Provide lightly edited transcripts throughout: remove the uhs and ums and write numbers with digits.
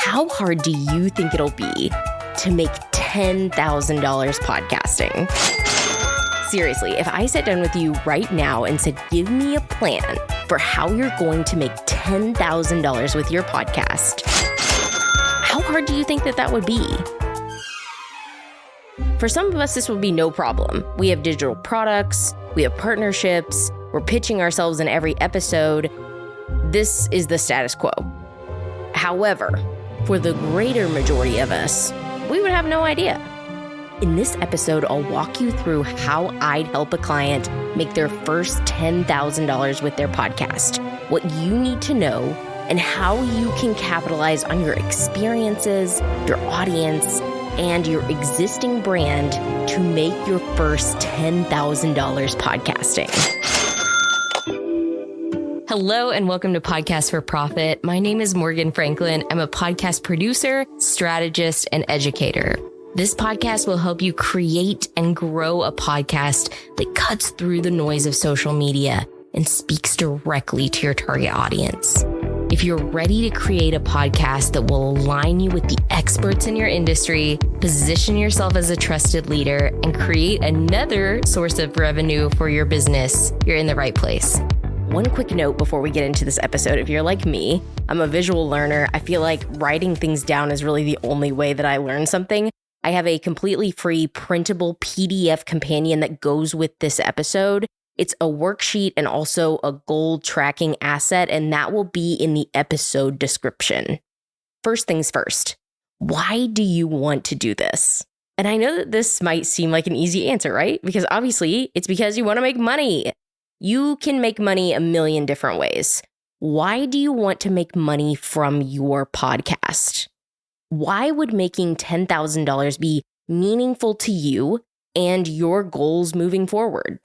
How hard do you think it'll be to make $10,000 podcasting? Seriously, if I sat down with you right now and said, give me a plan for how you're going to make $10,000 with your podcast, how hard do you think that would be? For some of us, this would be no problem. We have digital products, we have partnerships, we're pitching ourselves in every episode. This is the status quo. However, for the greater majority of us, we would have no idea. In this episode, I'll walk you through how I'd help a client make their first $10,000 with their podcast, what you need to know, and how you can capitalize on your experiences, your audience, and your existing brand to make your first $10,000 podcasting. Hello and welcome to Podcast for Profit. My name is Morgan Franklin. I'm a podcast producer, strategist, and educator. This podcast will help you create and grow a podcast that cuts through the noise of social media and speaks directly to your target audience. If you're ready to create a podcast that will align you with the experts in your industry, position yourself as a trusted leader, and create another source of revenue for your business, you're in the right place. One quick note before we get into this episode. If you're like me, I'm a visual learner. I feel like writing things down is really the only way that I learn something. I have a completely free printable PDF companion that goes with this episode. It's a worksheet and also a goal tracking asset, and that will be in the episode description. First things first, why do you want to do this? And I know that this might seem like an easy answer, right? Because obviously it's because you want to make money. You can make money a million different ways. Why do you want to make money from your podcast? Why would making $10,000 be meaningful to you and your goals moving forward?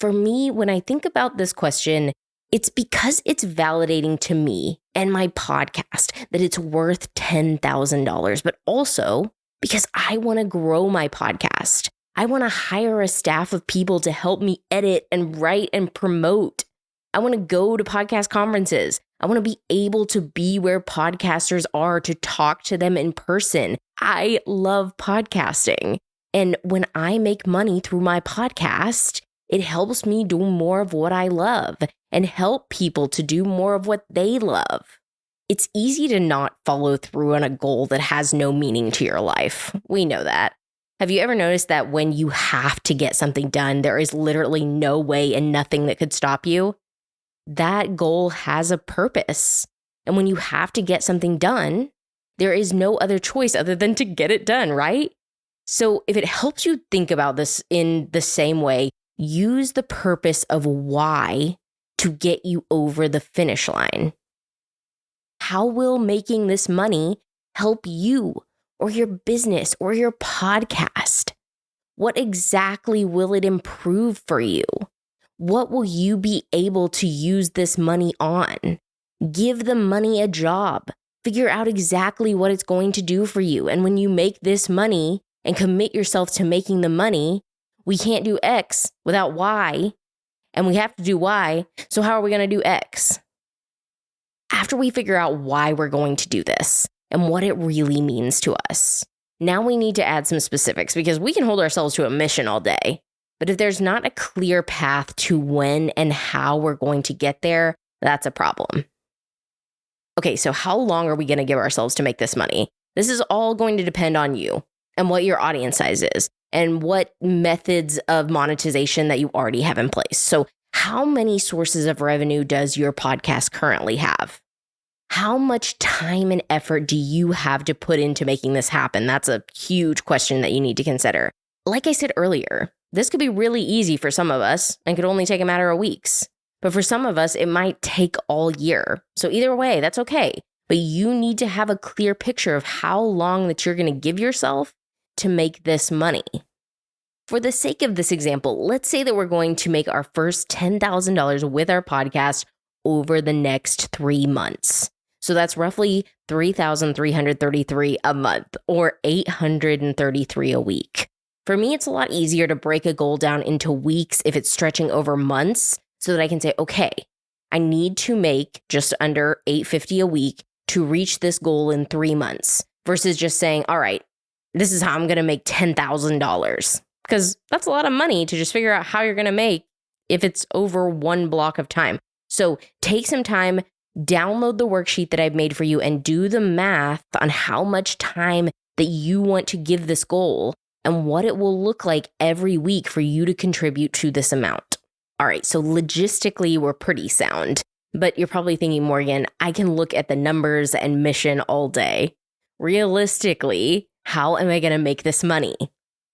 For me, when I think about this question, it's because it's validating to me and my podcast that it's worth $10,000, but also because I want to grow my podcast. I want to hire a staff of people to help me edit and write and promote. I want to go to podcast conferences. I want to be able to be where podcasters are, to talk to them in person. I love podcasting. And when I make money through my podcast, it helps me do more of what I love and help people to do more of what they love. It's easy to not follow through on a goal that has no meaning to your life. We know that. Have you ever noticed that when you have to get something done, there is literally no way and nothing that could stop you? That goal has a purpose. And when you have to get something done, there is no other choice other than to get it done, right? So if it helps you think about this in the same way, use the purpose of why to get you over the finish line. How will making this money help you or your business or your podcast? What exactly will it improve for you? What will you be able to use this money on? Give the money a job. Figure out exactly what it's going to do for you. And when you make this money and commit yourself to making the money, we can't do X without Y, and we have to do Y, so how are we going to do X? After we figure out why we're going to do this and what it really means to us, now we need to add some specifics because we can hold ourselves to a mission all day. But if there's not a clear path to when and how we're going to get there, that's a problem. Okay, so how long are we going to give ourselves to make this money? This is all going to depend on you and what your audience size is and what methods of monetization that you already have in place. So how many sources of revenue does your podcast currently have? How much time and effort do you have to put into making this happen? That's a huge question that you need to consider. Like I said earlier, this could be really easy for some of us and could only take a matter of weeks. But for some of us, it might take all year. So either way, that's okay. But you need to have a clear picture of how long that you're going to give yourself to make this money. For the sake of this example, let's say that we're going to make our first $10,000 with our podcast over the next 3 months. So that's roughly $3,333 a month or $833 a week. For me, it's a lot easier to break a goal down into weeks if it's stretching over months so that I can say, okay, I need to make just under $850 a week to reach this goal in 3 months versus just saying, all right, this is how I'm going to make $10,000. Because that's a lot of money to just figure out how you're going to make if it's over one block of time. So take some time, download the worksheet that I've made for you, and do the math on how much time that you want to give this goal and what it will look like every week for you to contribute to this amount. All right, so logistically, we're pretty sound. But you're probably thinking, Morgan, I can look at the numbers and mission all day. Realistically, how am I going to make this money?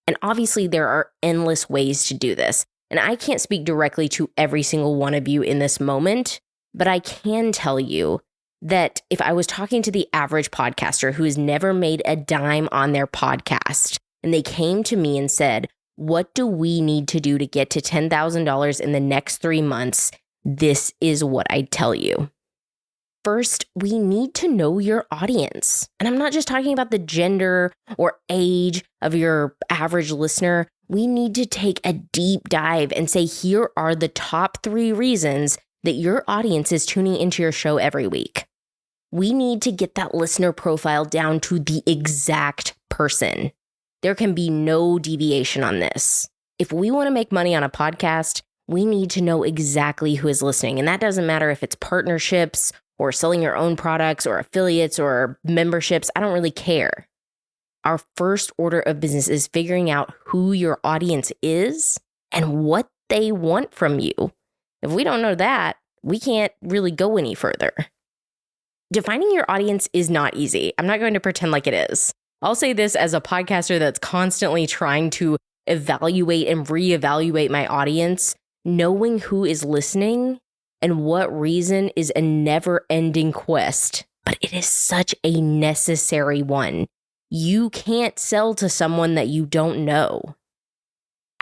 And obviously, there are endless ways to do this. And I can't speak directly to every single one of you in this moment, but I can tell you that if I was talking to the average podcaster who has never made a dime on their podcast, and they came to me and said, what do we need to do to get to $10,000 in the next 3 months? This is what I'd tell you. First, we need to know your audience. And I'm not just talking about the gender or age of your average listener. We need to take a deep dive and say, here are the top 3 reasons that your audience is tuning into your show every week. We need to get that listener profile down to the exact person. There can be no deviation on this. If we want to make money on a podcast, we need to know exactly who is listening. And that doesn't matter if it's partnerships or selling your own products or affiliates or memberships. I don't really care. Our first order of business is figuring out who your audience is and what they want from you. If we don't know that, we can't really go any further. Defining your audience is not easy. I'm not going to pretend like it is. I'll say this as a podcaster that's constantly trying to evaluate and reevaluate my audience. Knowing who is listening and what reason is a never-ending quest, but it is such a necessary one. You can't sell to someone that you don't know.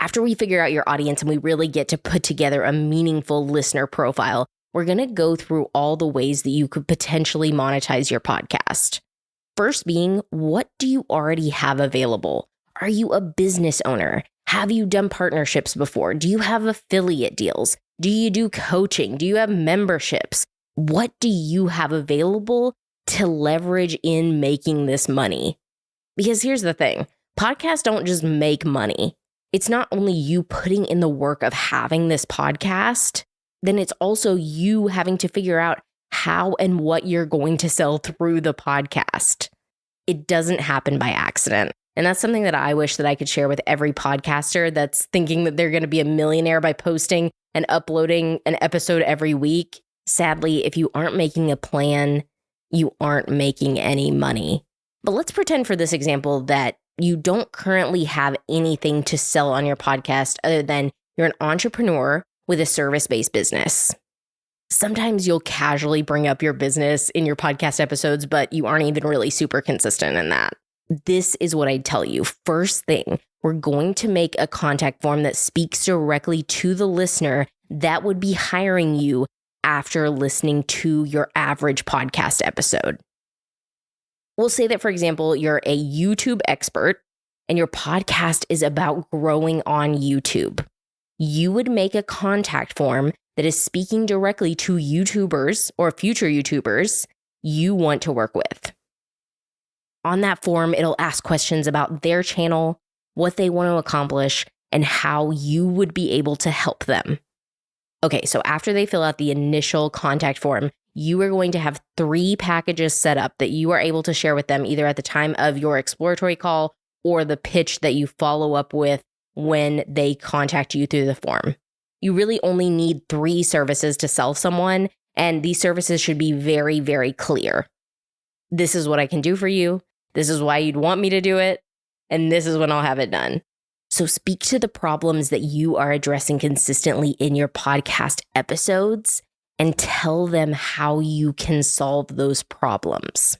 After we figure out your audience and we really get to put together a meaningful listener profile, we're going to go through all the ways that you could potentially monetize your podcast. First being, what do you already have available? Are you a business owner? Have you done partnerships before? Do you have affiliate deals? Do you do coaching? Do you have memberships? What do you have available to leverage in making this money? Because here's the thing, podcasts don't just make money. It's not only you putting in the work of having this podcast, then it's also you having to figure out how and what you're going to sell through the podcast. It doesn't happen by accident. And that's something that I wish that I could share with every podcaster that's thinking that they're going to be a millionaire by posting and uploading an episode every week. Sadly, if you aren't making a plan, you aren't making any money. But let's pretend for this example that you don't currently have anything to sell on your podcast other than you're an entrepreneur with a service-based business. Sometimes you'll casually bring up your business in your podcast episodes, but you aren't even really super consistent in that. This is what I'd tell you. First thing, we're going to make a contact form that speaks directly to the listener that would be hiring you after listening to your average podcast episode. We'll say that, for example, you're a YouTube expert and your podcast is about growing on YouTube. You would make a contact form that is speaking directly to YouTubers or future YouTubers you want to work with. On that form, it'll ask questions about their channel, what they want to accomplish, and how you would be able to help them. Okay, so after they fill out the initial contact form, you are going to have 3 packages set up that you are able to share with them either at the time of your exploratory call or the pitch that you follow up with when they contact you through the form. You really only need 3 services to sell someone, and these services should be very, very clear. This is what I can do for you. This is why you'd want me to do it. And this is when I'll have it done. So speak to the problems that you are addressing consistently in your podcast episodes and tell them how you can solve those problems.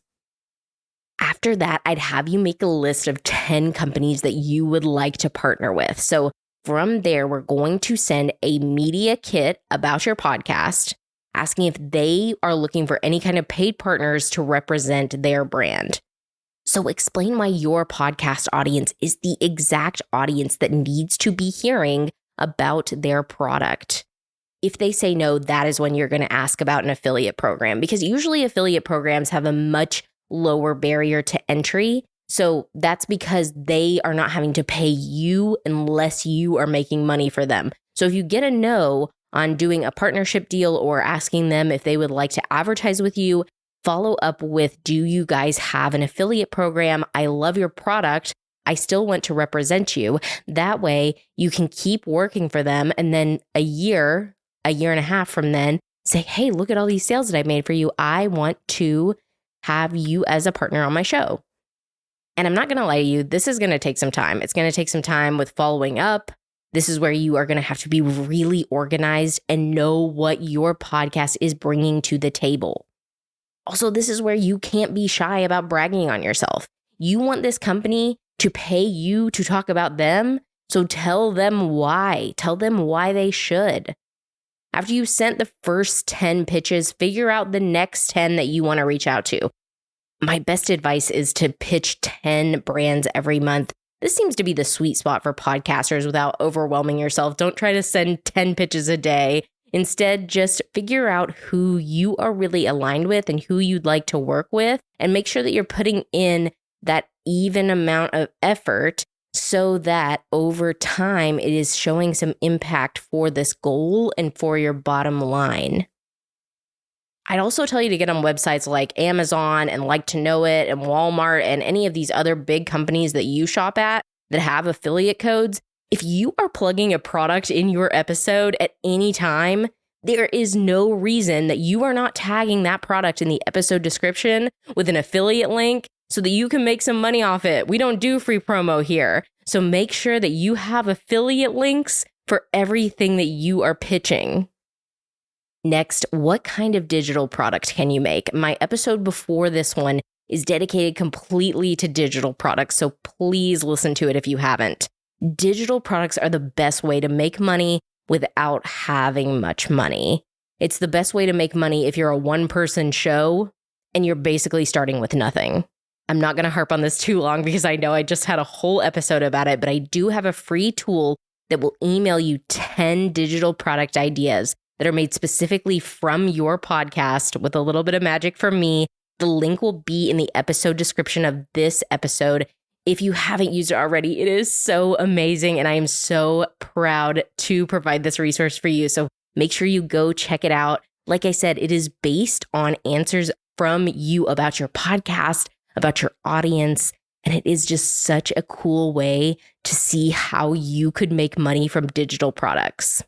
After that, I'd have you make a list of 10 companies that you would like to partner with. So from there, we're going to send a media kit about your podcast, asking if they are looking for any kind of paid partners to represent their brand. So explain why your podcast audience is the exact audience that needs to be hearing about their product. If they say no, that is when you're going to ask about an affiliate program, because usually affiliate programs have a much lower barrier to entry. So that's because they are not having to pay you unless you are making money for them. So if you get a no on doing a partnership deal or asking them if they would like to advertise with you, follow up with, do you guys have an affiliate program? I love your product. I still want to represent you. That way you can keep working for them. And then a year and a half from then, say, hey, look at all these sales that I made for you. I want to have you as a partner on my show. And I'm not going to lie to you, this is going to take some time. It's going to take some time with following up. This is where you are going to have to be really organized and know what your podcast is bringing to the table. Also, this is where you can't be shy about bragging on yourself. You want this company to pay you to talk about them, so tell them why. Tell them why they should. After you sent the first 10 pitches, figure out the next 10 that you want to reach out to. My best advice is to pitch 10 brands every month. This seems to be the sweet spot for podcasters without overwhelming yourself. Don't try to send 10 pitches a day. Instead, just figure out who you are really aligned with and who you'd like to work with, and make sure that you're putting in that even amount of effort so that over time it is showing some impact for this goal and for your bottom line. I'd also tell you to get on websites like Amazon and Like to Know It and Walmart and any of these other big companies that you shop at that have affiliate codes. If you are plugging a product in your episode at any time, there is no reason that you are not tagging that product in the episode description with an affiliate link so that you can make some money off it. We don't do free promo here. So make sure that you have affiliate links for everything that you are pitching. Next, what kind of digital product can you make? My episode before this one is dedicated completely to digital products, so please listen to it if you haven't. Digital products are the best way to make money without having much money. It's the best way to make money if you're a one-person show and you're basically starting with nothing. I'm not going to harp on this too long because I know I just had a whole episode about it, but I do have a free tool that will email you 10 digital product ideas that are made specifically from your podcast with a little bit of magic from me. The link will be in the episode description of this episode. If you haven't used it already, it is so amazing, and I am so proud to provide this resource for you. So make sure you go check it out. Like I said, it is based on answers from you about your podcast, about your audience, and it is just such a cool way to see how you could make money from digital products.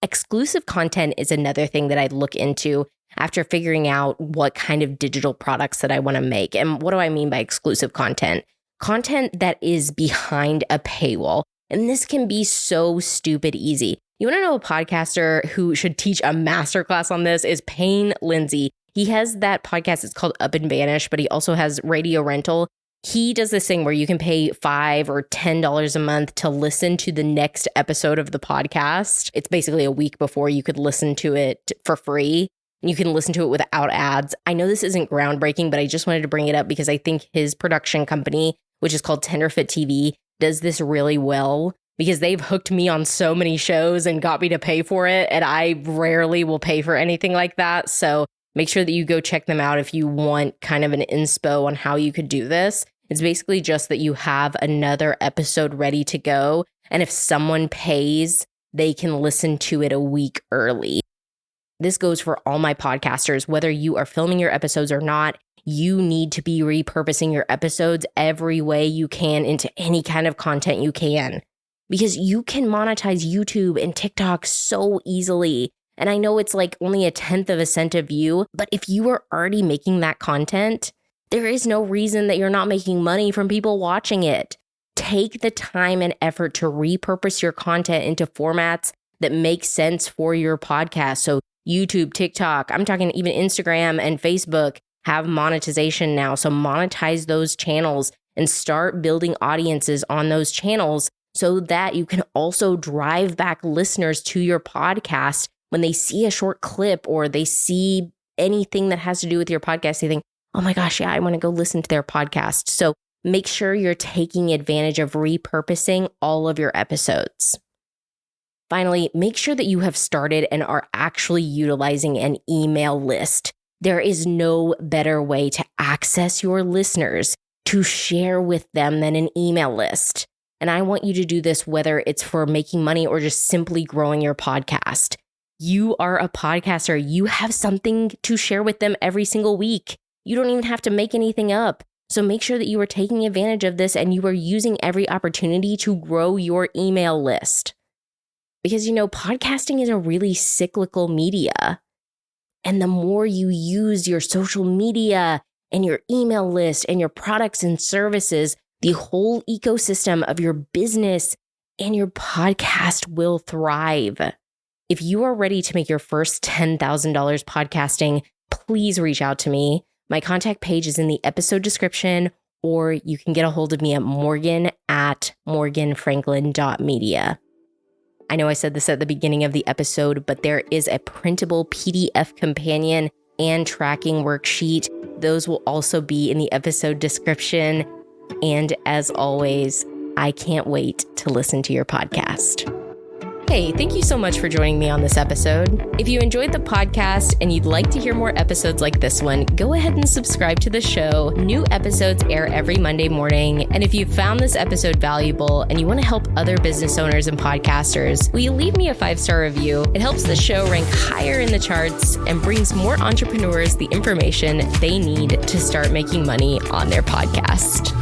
Exclusive content is another thing that I'd look into after figuring out what kind of digital products that I want to make. And what do I mean by exclusive content? Content that is behind a paywall. And this can be so stupid easy. You want to know a podcaster who should teach a masterclass on this is Payne Lindsay. He has that podcast. It's called Up and Vanish, but he also has Radio Rental. He does this thing where you can pay $5 or $10 a month to listen to the next episode of the podcast. It's basically a week before you could listen to it for free. You can listen to it without ads. I know this isn't groundbreaking, but I just wanted to bring it up because I think his production company, which is called Tenderfoot TV, does this really well because they've hooked me on so many shows and got me to pay for it. And I rarely will pay for anything like that. So make sure that you go check them out if you want kind of an inspo on how you could do this. It's basically just that you have another episode ready to go. And if someone pays, they can listen to it a week early. This goes for all my podcasters. Whether you are filming your episodes or not, you need to be repurposing your episodes every way you can into any kind of content you can. Because you can monetize YouTube and TikTok so easily. And I know it's like only 1/10 of a cent a view, but if you are already making that content, there is no reason that you're not making money from people watching it. Take the time and effort to repurpose your content into formats that make sense for your podcast. So YouTube, TikTok, I'm talking even Instagram and Facebook have monetization now. So monetize those channels and start building audiences on those channels so that you can also drive back listeners to your podcast when they see a short clip or they see anything that has to do with your podcast. They think, oh my gosh, yeah, I want to go listen to their podcast. So make sure you're taking advantage of repurposing all of your episodes. Finally, make sure that you have started and are actually utilizing an email list. There is no better way to access your listeners, to share with them than an email list. And I want you to do this whether it's for making money or just simply growing your podcast. You are a podcaster. You have something to share with them every single week. You don't even have to make anything up. So make sure that you are taking advantage of this and you are using every opportunity to grow your email list. Because, podcasting is a really cyclical media. And the more you use your social media and your email list and your products and services, the whole ecosystem of your business and your podcast will thrive. If you are ready to make your first $10,000 podcasting, please reach out to me. My contact page is in the episode description, or you can get a hold of me at morgan@morganfranklin.media. I know I said this at the beginning of the episode, but there is a printable PDF companion and tracking worksheet. Those will also be in the episode description. And as always, I can't wait to listen to your podcast. Hey, thank you so much for joining me on this episode. If you enjoyed the podcast and you'd like to hear more episodes like this one, go ahead and subscribe to the show. New episodes air every Monday morning. And if you found this episode valuable and you want to help other business owners and podcasters, will you leave me a 5-star review? It helps the show rank higher in the charts and brings more entrepreneurs the information they need to start making money on their podcast.